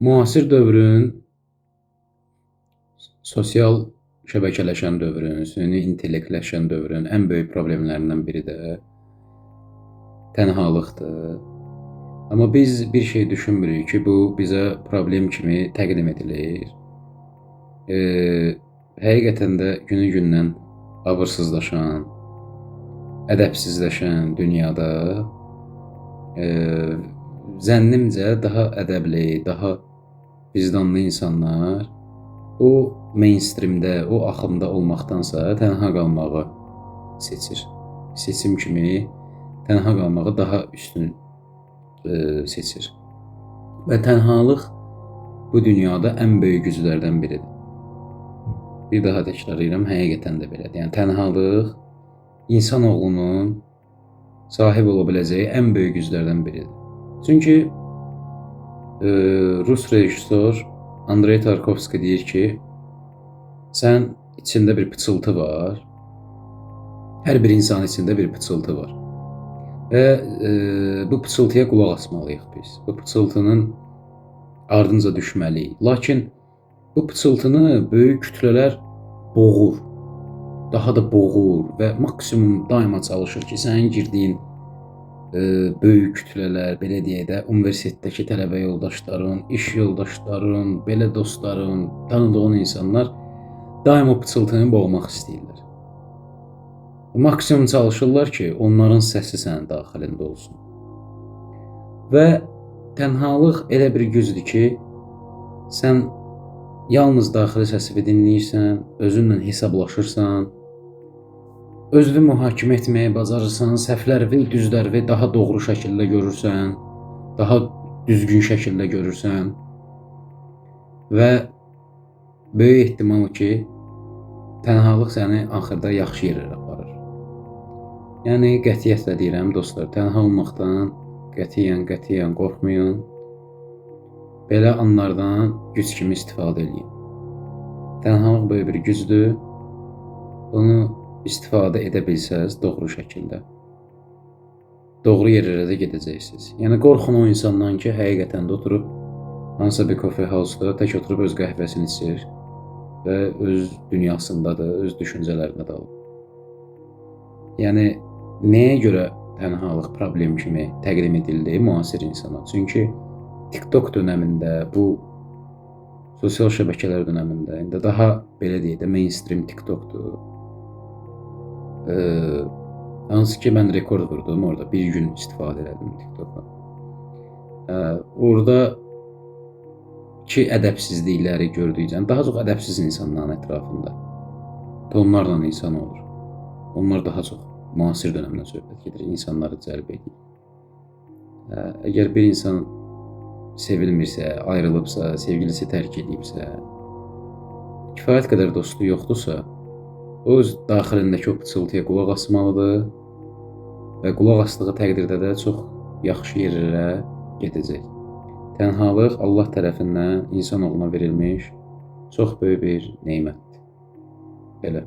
Müasir dövrün, sosial şəbəkələşən dövrün, süni intellektləşən dövrün ən böyük problemlərindən biri də tənhalıqdır. Amma biz bir şey düşünmürük ki, bu bizə problem kimi təqdim edilir. Həqiqətən də günü-gündən abırsızlaşan, ədəbsizləşən dünyada zənnimcə daha ədəbli, daha vicdanlı insanlar o mainstreamdə, o axımda olmaqdansa tənha qalmağı seçir. Seçim kimi tənha qalmağı daha üstün seçir. Və tənhalıq bu dünyada ən böyük güclərdən biridir. Bir daha təkrar edirəm, həqiqətən də belədir. Yəni tənhalıq insanoğlunun sahib ola biləcəyi ən böyük güclərdən biridir. Çünki Rus rejissor Andrey Tarkovski deyir ki, sən içində bir pıçıltı var. Hər bir insan içində bir pıçıltı var. Və bu pıçıltıya qulaq asmalıyıq biz. Bu pıçıltının ardınca düşməliyik. Lakin bu pıçıltını böyük kütlələr boğur. Daha da boğur və maksimum daima çalışır ki, sənin girdiyin böyük kütlələr, belə deyək də, universitetdəki tələbə yoldaşların, iş yoldaşların, belə dostların, tanıdığın insanlar daima pıçıltını boğmaq istəyirlər. Maksimum çalışırlar ki, onların səsi sənin daxilində olsun. Və tənhalıq elə bir gücdür ki, sən yalnız daxili səsini dinləyirsən, özünlə hesablaşırsan, özünü mühakimə etməyi bacarırsan, səhvləri, düzləri daha doğru şəkildə görürsən, daha düzgün şəkildə görürsən və böyük ehtimal ki, tənhalıq səni axırda yaxşı yerlərə aparır. Yəni qətiyyətlə deyirəm dostlar, tənha olmaqdan qətiyyən qorxmayın. Belə anlardan güc kimi istifadə edin. Tənhalıq böyük bir gücdür. Bunu istifadə edə bilsəz doğru şəkildə, doğru yerlərə də gedəcəksiniz. Yəni qorxun o insandan ki, həqiqətən də oturub hansısa bir coffee house-da tək oturub öz qəhvəsini içir və öz dünyasındadır, öz düşüncələrində dalır. Yəni nəyə görə tənhalıq problem kimi təqdim edildi müasir insana? Çünki TikTok dönəmində, bu sosial şəbəkələr dönəmində, indi daha belə deyək də mainstream TikTokdur. Hansı ki, mən rekord vurdum, orada bir gün istifadə elədim TikTok'a. Orada ki, ədəbsizlikləri gördükcə, daha çox ədəbsiz insanların ətrafında onlarla insan olur. Onlar daha çox müasir dönəmdən söhbət gedir, insanları cəlb edir. Əgər bir insan sevilmirsə, ayrılıbsa, sevgilisi tərk edibsə, kifayət qədər dostu yoxdursa, o öz daxilindəki o pıçıltıya qulaq asmalıdır və qulaq asdığı təqdirdə də çox yaxşı yerlərə gedəcək. Tənhalıq Allah tərəfindən insanoğluna verilmiş çox böyük bir nemətdir. Belə.